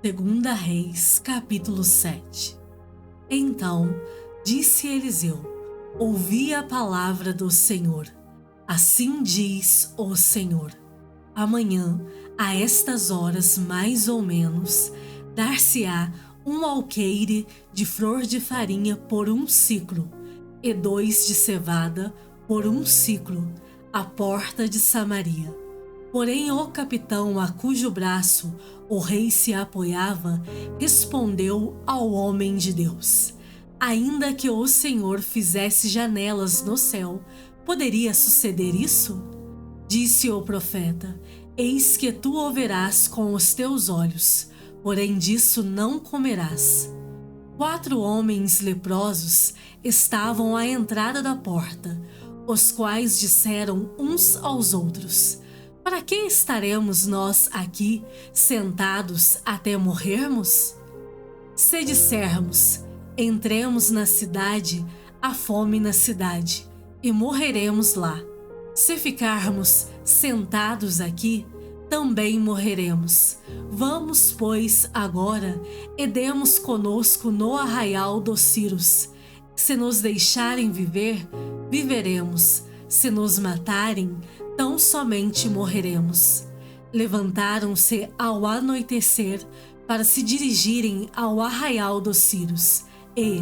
Segunda Reis, capítulo 7. Então disse Eliseu: ouvi a palavra do Senhor. Assim diz o Senhor: amanhã, a estas horas mais ou menos, dar-se-á um alqueire de flor de farinha por um siclo, e 2 de cevada por um siclo, à porta de Samaria. Porém o capitão a cujo braço o rei se apoiava respondeu ao homem de Deus: ainda que o Senhor fizesse janelas no céu, poderia suceder isso? Disse o profeta: eis que tu o verás com os teus olhos, porém disso não comerás. 4 homens leprosos estavam à entrada da porta, os quais disseram uns aos outros: para que estaremos nós aqui sentados até morrermos? Se dissermos: entremos na cidade, há fome na cidade, e morreremos lá. Se ficarmos sentados aqui, também morreremos. Vamos, pois, agora, e demos conosco no arraial dos ciros. Se nos deixarem viver, viveremos. Se nos matarem, tão somente morreremos. Levantaram-se ao anoitecer para se dirigirem ao arraial dos ciros. E,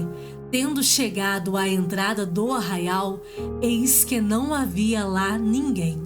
tendo chegado à entrada do arraial, eis que não havia lá ninguém,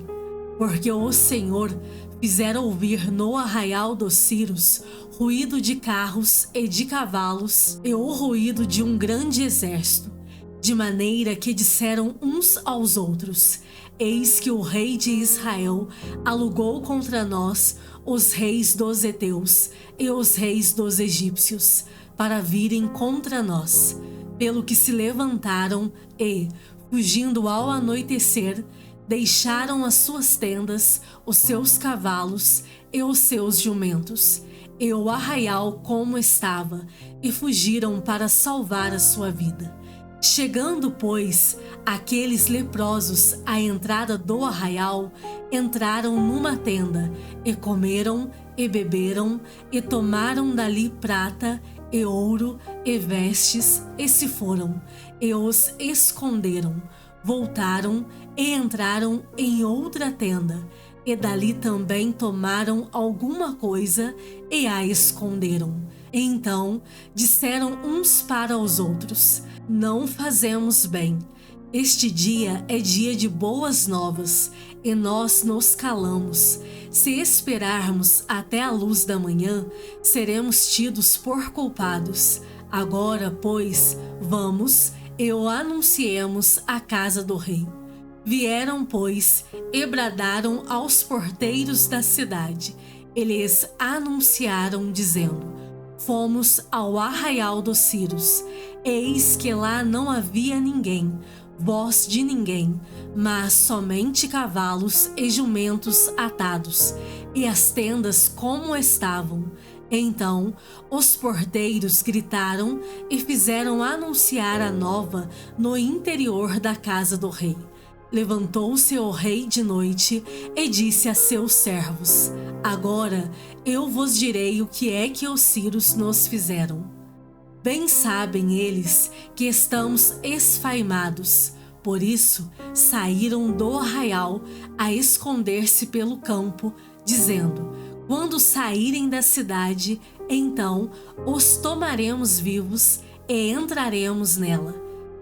porque o Senhor fizera ouvir no arraial dos ciros ruído de carros e de cavalos e o ruído de um grande exército, de maneira que disseram uns aos outros: eis que o rei de Israel alugou contra nós os reis dos heteus e os reis dos egípcios, para virem contra nós. Pelo que se levantaram e, fugindo ao anoitecer, deixaram as suas tendas, os seus cavalos e os seus jumentos, e o arraial como estava, e fugiram para salvar a sua vida. Chegando, pois, aqueles leprosos à entrada do arraial, entraram numa tenda, e comeram, e beberam, e tomaram dali prata, e ouro, e vestes, e se foram, e os esconderam. Voltaram, e entraram em outra tenda, e dali também tomaram alguma coisa, e a esconderam. Então disseram uns para os outros: não fazemos bem. Este dia é dia de boas novas, e nós nos calamos. Se esperarmos até a luz da manhã, seremos tidos por culpados. Agora, pois, vamos e o anunciemos à casa do rei. Vieram, pois, e bradaram aos porteiros da cidade. Eles anunciaram, dizendo: fomos ao arraial dos ciros. Eis que lá não havia ninguém, voz de ninguém, mas somente cavalos e jumentos atados, e as tendas como estavam. Então os porteiros gritaram e fizeram anunciar a nova no interior da casa do rei. Levantou-se o rei de noite e disse a seus servos: agora eu vos direi o que é que os ciros nos fizeram. Bem sabem eles que estamos esfaimados, por isso saíram do arraial a esconder-se pelo campo, dizendo: quando saírem da cidade, então os tomaremos vivos e entraremos nela.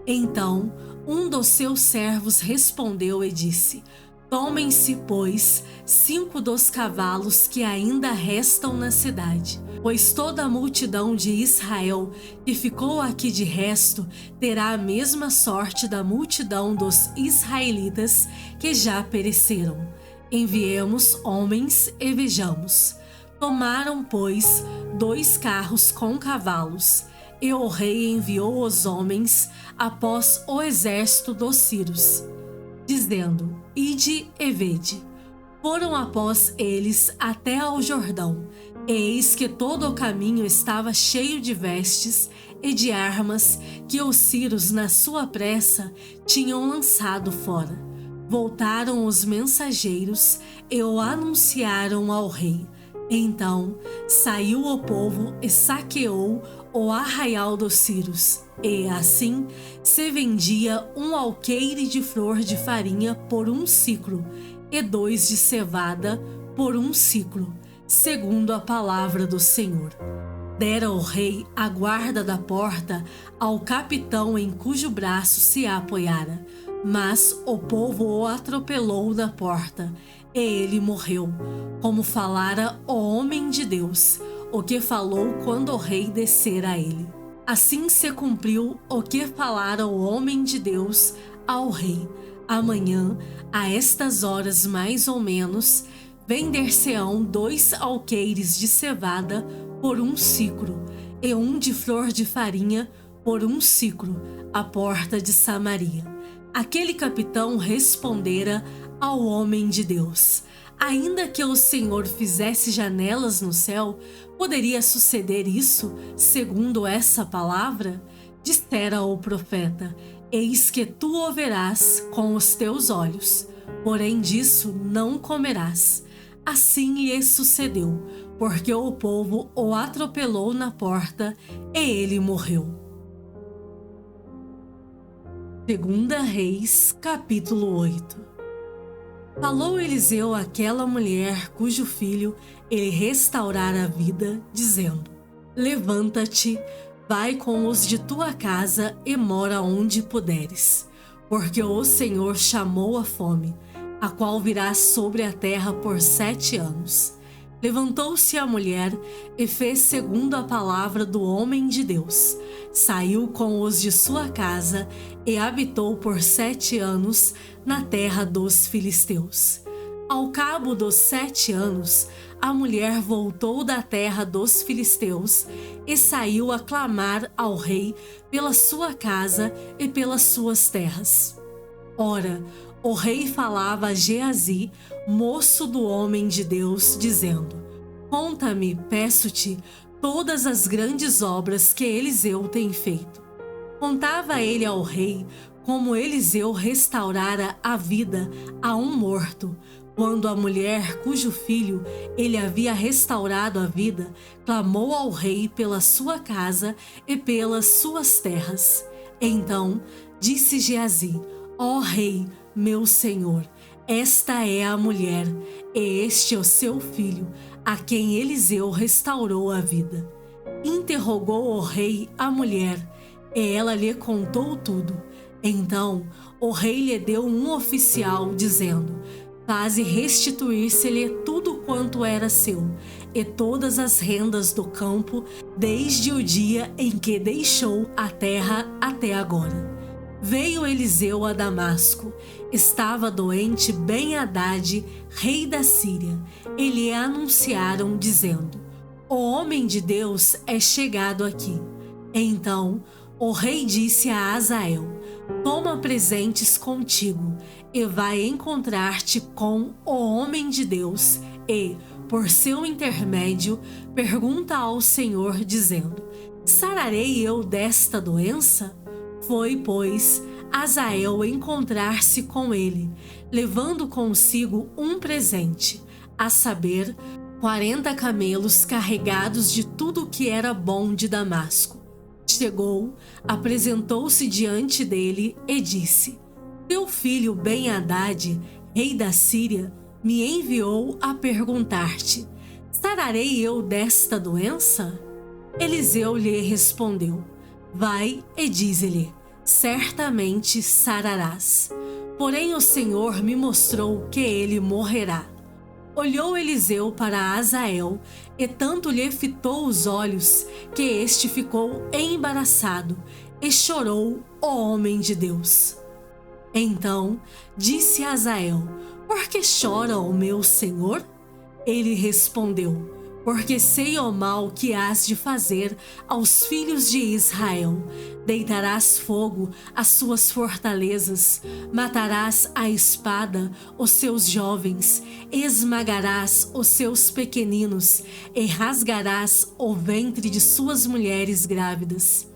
Então um dos seus servos respondeu e disse: tomem-se, pois, 5 dos cavalos que ainda restam na cidade, pois toda a multidão de Israel que ficou aqui de resto terá a mesma sorte da multidão dos israelitas que já pereceram. Enviemos homens e vejamos. Tomaram, pois, 2 carros com cavalos, e o rei enviou os homens após o exército dos ciros, dizendo: ide e vede. Foram após eles até ao Jordão. Eis que todo o caminho estava cheio de vestes e de armas que os ciros, na sua pressa, tinham lançado fora. Voltaram os mensageiros e o anunciaram ao rei. Então saiu o povo e saqueou o arraial dos círios, e assim se vendia um alqueire de flor de farinha por 1 siclo, e 2 de cevada por 1 siclo, segundo a palavra do Senhor. Dera o rei a guarda da porta ao capitão em cujo braço se apoiara, mas o povo o atropelou na porta, e ele morreu, como falara o homem de Deus, o que falou quando o rei descera a ele. Assim se cumpriu o que falara o homem de Deus ao rei. Amanhã, a estas horas mais ou menos, vender-se-ão 2 alqueires de cevada por 1 siclo, e 1 de flor de farinha por 1 siclo, à porta de Samaria. Aquele capitão respondera ao homem de Deus: ainda que o Senhor fizesse janelas no céu, poderia suceder isso, segundo essa palavra? Dissera o profeta: eis que tu o verás com os teus olhos, porém disso não comerás. Assim lhe sucedeu, porque o povo o atropelou na porta, e ele morreu. 2 Reis, capítulo 8. Falou Eliseu àquela mulher cujo filho ele restaurara a vida, dizendo: levanta-te, vai com os de tua casa e mora onde puderes, porque o Senhor chamou a fome, a qual virá sobre a terra por 7 anos. Levantou-se a mulher e fez segundo a palavra do homem de Deus. Saiu com os de sua casa e habitou por 7 anos na terra dos filisteus. Ao cabo dos 7 anos, a mulher voltou da terra dos filisteus e saiu a clamar ao rei pela sua casa e pelas suas terras. Ora, o rei falava a Geazi, moço do homem de Deus, dizendo: conta-me, peço-te, todas as grandes obras que Eliseu tem feito. Contava ele ao rei como Eliseu restaurara a vida a um morto, quando a mulher cujo filho ele havia restaurado a vida clamou ao rei pela sua casa e pelas suas terras. Então disse Geazi: ó rei, meu senhor, esta é a mulher, e este é o seu filho, a quem Eliseu restaurou a vida. Interrogou o rei a mulher, e ela lhe contou tudo. Então o rei lhe deu um oficial, dizendo: faze restituir-se-lhe tudo quanto era seu, e todas as rendas do campo, desde o dia em que deixou a terra até agora. Veio Eliseu a Damasco. Estava doente Ben-Hadad, rei da Síria. E lhe anunciaram, dizendo: o homem de Deus é chegado aqui. Então o rei disse a Azael: toma presentes contigo, e vai encontrar-te com o homem de Deus, e, por seu intermédio, pergunta ao Senhor, dizendo: sararei eu desta doença? Foi, pois, Azael encontrar-se com ele, levando consigo um presente, a saber, 40 camelos carregados de tudo o que era bom de Damasco. Chegou, apresentou-se diante dele e disse: teu filho Ben-Hadad, rei da Síria, me enviou a perguntar-te: sararei eu desta doença? Eliseu lhe respondeu: vai e dize-lhe: certamente sararás. Porém o Senhor me mostrou que ele morrerá. Olhou Eliseu para Azael, e tanto lhe fitou os olhos, que este ficou embaraçado, e chorou o homem de Deus. Então disse Azael: por que chora o meu senhor? Ele respondeu: porque sei o mal que hás de fazer aos filhos de Israel. Deitarás fogo às suas fortalezas, matarás à espada os seus jovens, esmagarás os seus pequeninos e rasgarás o ventre de suas mulheres grávidas.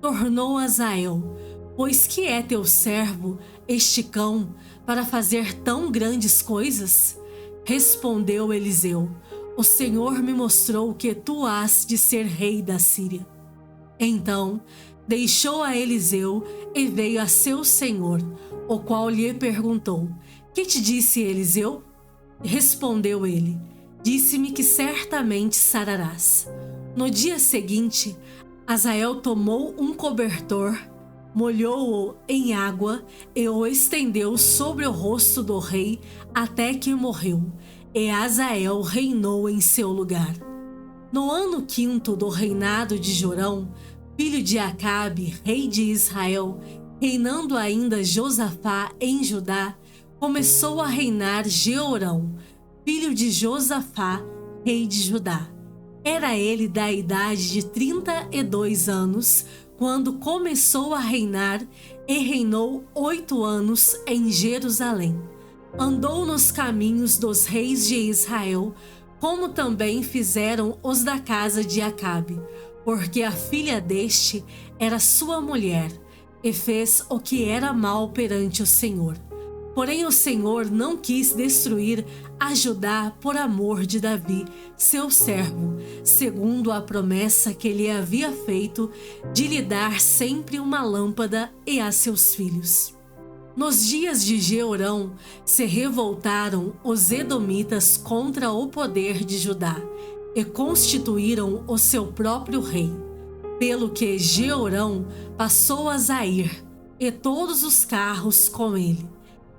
Tornou Azael: pois que é teu servo, este cão, para fazer tão grandes coisas? Respondeu Eliseu: o Senhor me mostrou que tu has de ser rei da Síria. Então deixou a Eliseu e veio a seu senhor, o qual lhe perguntou: Que te disse Eliseu? Respondeu ele: Disse-me que certamente sararás. No dia seguinte, Hazael tomou um cobertor, molhou-o em água e o estendeu sobre o rosto do rei até que morreu, e Hazael reinou em seu lugar. No ano 5º do reinado de Jorão, filho de Acabe, rei de Israel, reinando ainda Josafá em Judá, começou a reinar Jeorão, filho de Josafá, rei de Judá. Era ele da idade de 32 anos, quando começou a reinar, e reinou 8 anos em Jerusalém. Andou nos caminhos dos reis de Israel, como também fizeram os da casa de Acabe, porque a filha deste era sua mulher, e fez o que era mal perante o Senhor. Porém o Senhor não quis destruir a Judá por amor de Davi, seu servo, segundo a promessa que lhe havia feito de lhe dar sempre uma lâmpada e a seus filhos. Nos dias de Jeorão se revoltaram os edomitas contra o poder de Judá e constituíram o seu próprio rei, pelo que Jeorão passou a Zair e todos os carros com ele.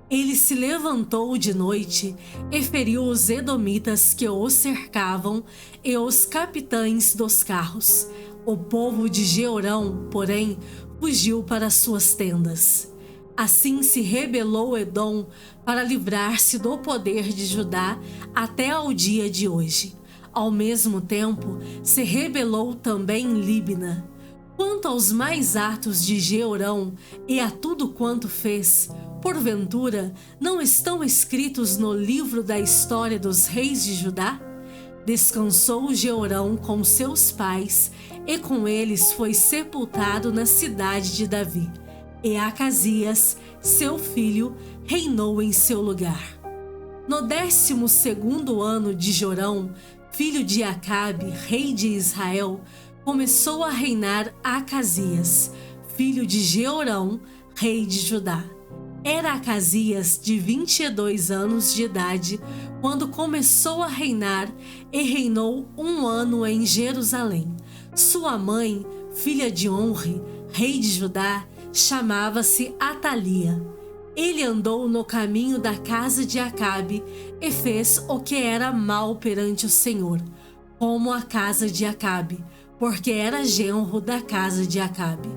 Ele se levantou de noite e feriu os edomitas que o cercavam e os capitães dos carros. O povo de Jeorão, porém, fugiu para suas tendas. Assim se rebelou Edom para livrar-se do poder de Judá até ao dia de hoje. Ao mesmo tempo, se rebelou também Líbina. Quanto aos mais atos de Jeorão e a tudo quanto fez, porventura não estão escritos no livro da história dos reis de Judá? Descansou Jeorão com seus pais, e com eles foi sepultado na cidade de Davi. E Acasias, seu filho, reinou em seu lugar. No 12º ano de Jorão, filho de Acabe, rei de Israel, começou a reinar Acasias, filho de Jeorão, rei de Judá. Era Acasias de 22 anos de idade quando começou a reinar, e reinou 1 ano em Jerusalém. Sua mãe, filha de Onre, rei de Judá, chamava-se Atalia. Ele andou no caminho da casa de Acabe e fez o que era mal perante o Senhor, como a casa de Acabe, porque era genro da casa de Acabe.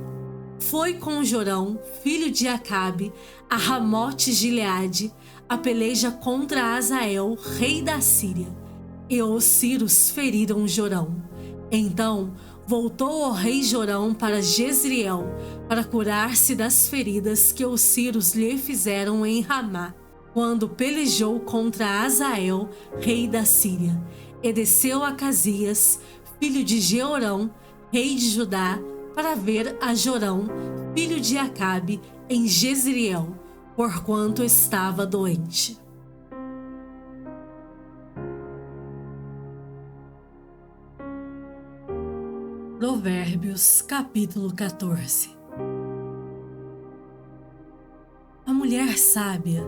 Foi com Jorão, filho de Acabe, a Ramote-Gileade, a peleja contra Hazael, rei da Síria, e os sírios feriram Jorão. Então voltou o rei Jorão para Jezreel, para curar-se das feridas que os sírios lhe fizeram em Ramá, quando pelejou contra Hazael, rei da Síria. E desceu Acasias, filho de Jeorão, rei de Judá, para ver a Jorão, filho de Acabe, em Jezreel, porquanto estava doente. Provérbios, capítulo 14. A mulher sábia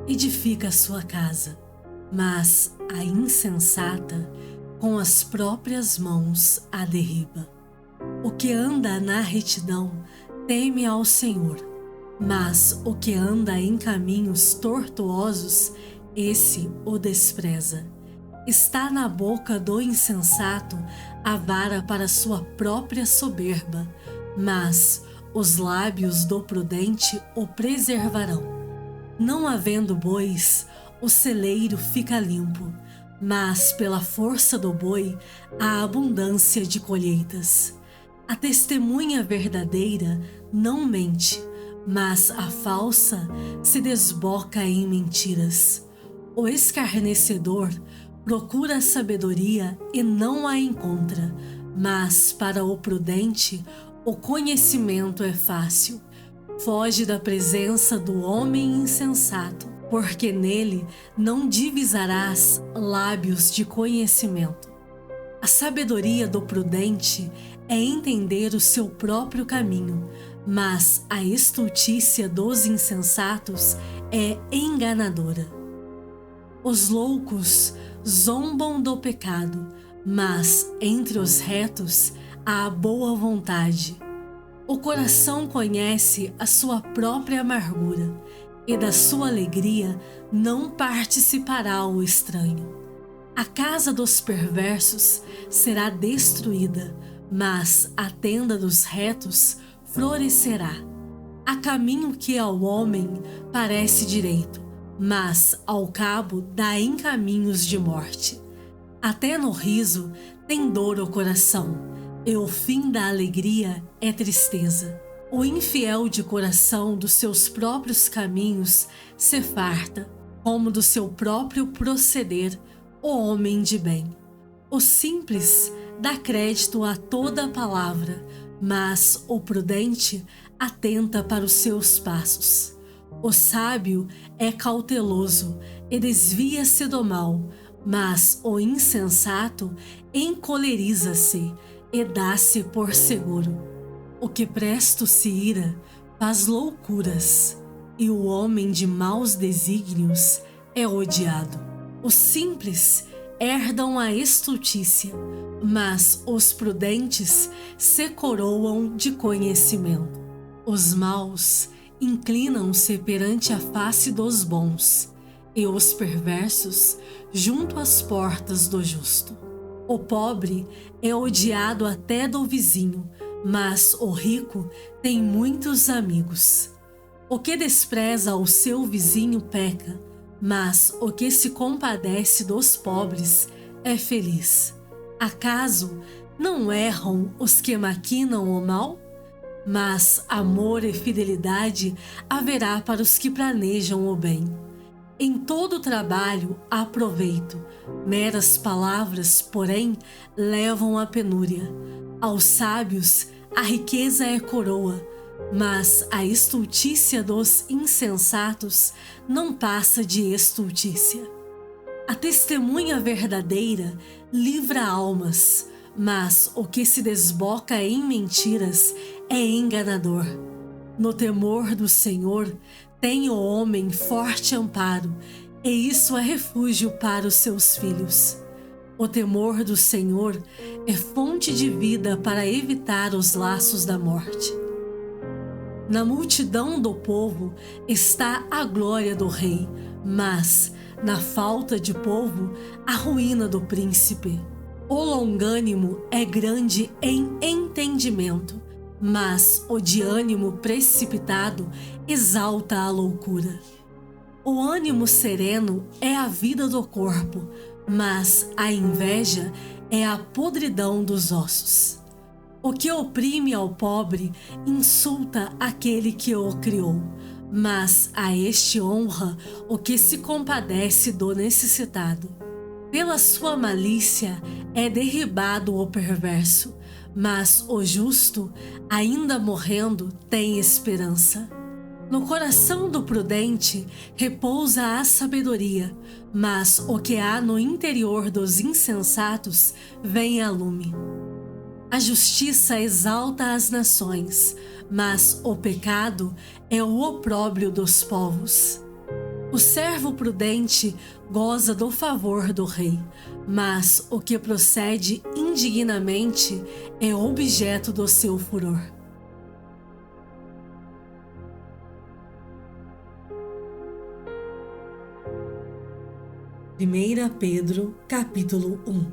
edifica sua casa, mas a insensata com as próprias mãos a derriba. O que anda na retidão teme ao Senhor, mas o que anda em caminhos tortuosos, esse o despreza. Está na boca do insensato a vara para sua própria soberba, mas os lábios do prudente o preservarão. Não havendo bois, o celeiro fica limpo, mas pela força do boi há abundância de colheitas. A testemunha verdadeira não mente, mas a falsa se desboca em mentiras. O escarnecedor procura a sabedoria e não a encontra, mas para o prudente o conhecimento é fácil. Foge da presença do homem insensato porque nele não divisarás lábios de conhecimento. A sabedoria do prudente é entender o seu próprio caminho, mas a estultícia dos insensatos é enganadora. Os loucos zombam do pecado, mas entre os retos há boa vontade. O coração conhece a sua própria amargura, e da sua alegria não participará o estranho. A casa dos perversos será destruída, mas a tenda dos retos florescerá. Há caminho que ao homem parece direito, mas ao cabo dá em caminhos de morte. Até no riso tem dor o coração, e o fim da alegria é tristeza. O infiel de coração dos seus próprios caminhos se farta, como do seu próprio proceder o homem de bem. O simples dá crédito a toda a palavra, mas o prudente atenta para os seus passos. O sábio é cauteloso e desvia-se do mal, mas o insensato encoleriza-se e dá-se por seguro. O que presto se ira faz loucuras, e o homem de maus desígnios é odiado. Os simples herdam a estultícia, mas os prudentes se coroam de conhecimento. Os maus inclinam-se perante a face dos bons, e os perversos junto às portas do justo. O pobre é odiado até do vizinho, mas o rico tem muitos amigos. O que despreza o seu vizinho peca, mas o que se compadece dos pobres é feliz. Acaso não erram os que maquinam o mal? Mas amor e fidelidade haverá para os que planejam o bem. Em todo trabalho há proveito, meras palavras, porém, levam à penúria. Aos sábios a riqueza é coroa, mas a estultícia dos insensatos não passa de estultícia. A testemunha verdadeira livra almas, mas o que se desboca em mentiras é enganador. No temor do Senhor tem o homem forte amparo, e isso é refúgio para os seus filhos. O temor do Senhor é fonte de vida para evitar os laços da morte. Na multidão do povo está a glória do rei, mas na falta de povo a ruína do príncipe. O longânimo é grande em entendimento, mas o de ânimo precipitado exalta a loucura. O ânimo sereno é a vida do corpo, mas a inveja é a podridão dos ossos. O que oprime ao pobre insulta aquele que o criou, mas a este honra o que se compadece do necessitado. Pela sua malícia é derribado o perverso, mas o justo, ainda morrendo, tem esperança. No coração do prudente repousa a sabedoria, mas o que há no interior dos insensatos vem a lume. A justiça exalta as nações, mas o pecado é o opróbrio dos povos. O servo prudente goza do favor do rei, mas o que procede indignamente é objeto do seu furor. Primeira Pedro, capítulo 1.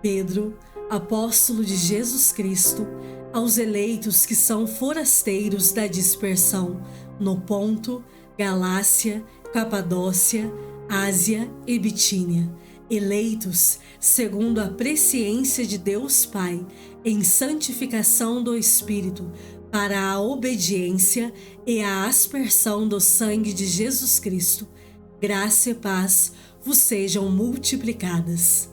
Pedro, apóstolo de Jesus Cristo, aos eleitos que são forasteiros da dispersão no Ponto, Galácia, Capadócia, Ásia e Bitínia, eleitos segundo a presciência de Deus Pai, em santificação do Espírito, para a obediência e a aspersão do sangue de Jesus Cristo, graça e paz vos sejam multiplicadas.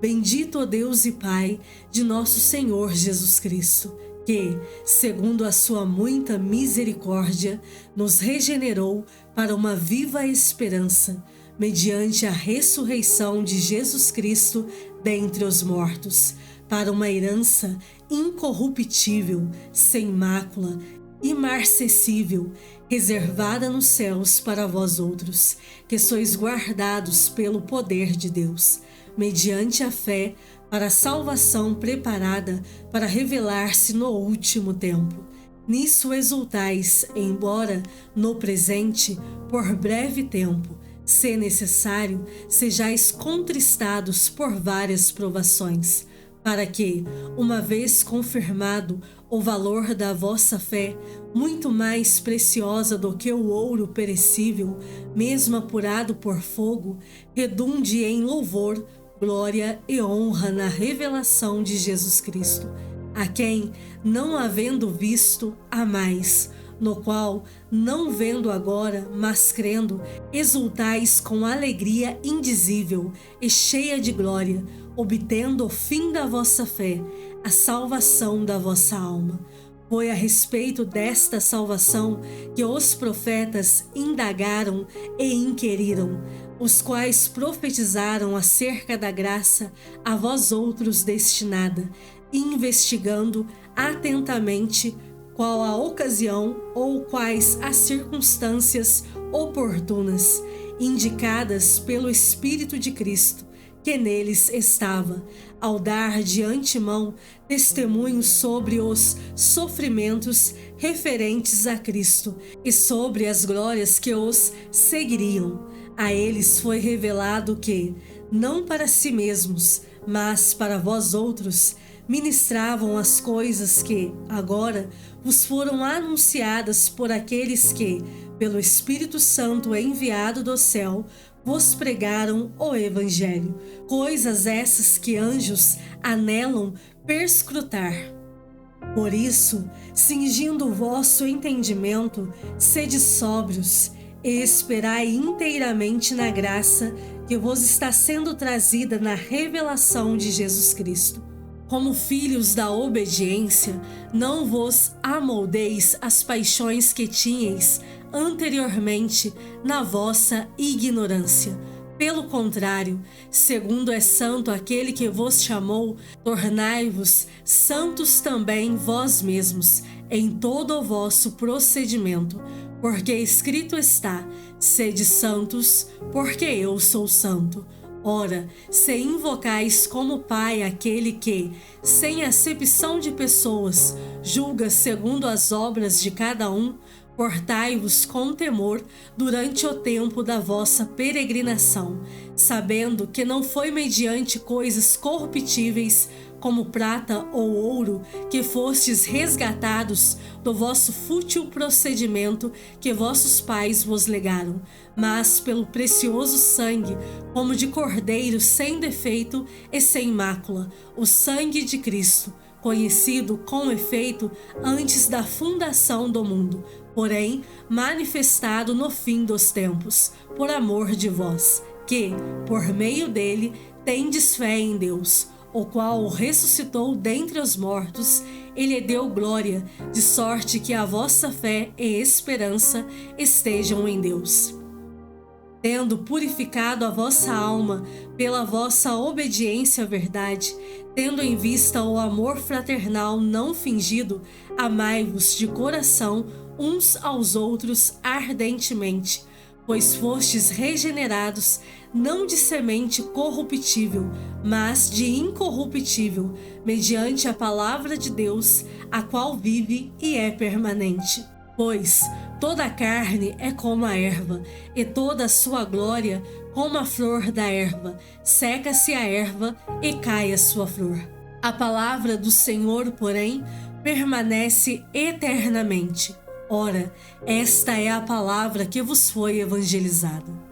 Bendito o Deus e Pai de nosso Senhor Jesus Cristo, que, segundo a sua muita misericórdia, nos regenerou para uma viva esperança, mediante a ressurreição de Jesus Cristo dentre os mortos, para uma herança incorruptível, sem mácula, imarcessível, reservada nos céus para vós outros, que sois guardados pelo poder de Deus, mediante a fé, para a salvação preparada para revelar-se no último tempo. Nisso exultais, embora, no presente, por breve tempo, se necessário, sejais contristados por várias provações, para que, uma vez confirmado o valor da vossa fé, muito mais preciosa do que o ouro perecível, mesmo apurado por fogo, redunde em louvor, glória e honra na revelação de Jesus Cristo, a quem, não havendo visto, amais, no qual, não vendo agora, mas crendo, exultais com alegria indizível e cheia de glória, obtendo o fim da vossa fé, a salvação da vossa alma. Foi a respeito desta salvação que os profetas indagaram e inquiriram, os quais profetizaram acerca da graça a vós outros destinada, investigando atentamente qual a ocasião ou quais as circunstâncias oportunas, indicadas pelo Espírito de Cristo, que neles estava, ao dar de antemão testemunho sobre os sofrimentos referentes a Cristo e sobre as glórias que os seguiriam. A eles foi revelado que, não para si mesmos, mas para vós outros, ministravam as coisas que, agora, vos foram anunciadas por aqueles que, pelo Espírito Santo enviado do céu, vos pregaram o Evangelho, coisas essas que anjos anelam perscrutar. Por isso, cingindo o vosso entendimento, sede sóbrios e esperai inteiramente na graça que vos está sendo trazida na revelação de Jesus Cristo. Como filhos da obediência, não vos amoldeis às paixões que tinhais anteriormente na vossa ignorância. Pelo contrário, segundo é santo aquele que vos chamou, tornai-vos santos também vós mesmos, em todo o vosso procedimento, porque escrito está: sede santos, porque eu sou santo. Ora, se invocais como Pai aquele que, sem acepção de pessoas, julga segundo as obras de cada um, portai-vos com temor durante o tempo da vossa peregrinação, sabendo que não foi mediante coisas corruptíveis, como prata ou ouro, que fostes resgatados do vosso fútil procedimento que vossos pais vos legaram, mas pelo precioso sangue, como de cordeiro sem defeito e sem mácula, o sangue de Cristo, conhecido com efeito antes da fundação do mundo, porém manifestado no fim dos tempos, por amor de vós, que, por meio dele, tendes fé em Deus, o qual o ressuscitou dentre os mortos e lhe deu glória, de sorte que a vossa fé e esperança estejam em Deus. Tendo purificado a vossa alma pela vossa obediência à verdade, tendo em vista o amor fraternal não fingido, amai-vos de coração uns aos outros ardentemente, pois fostes regenerados, não de semente corruptível, mas de incorruptível, mediante a palavra de Deus, a qual vive e é permanente. Pois toda a carne é como a erva, e toda a sua glória como a flor da erva. Seca-se a erva e cai a sua flor. A palavra do Senhor, porém, permanece eternamente. Ora, esta é a palavra que vos foi evangelizada.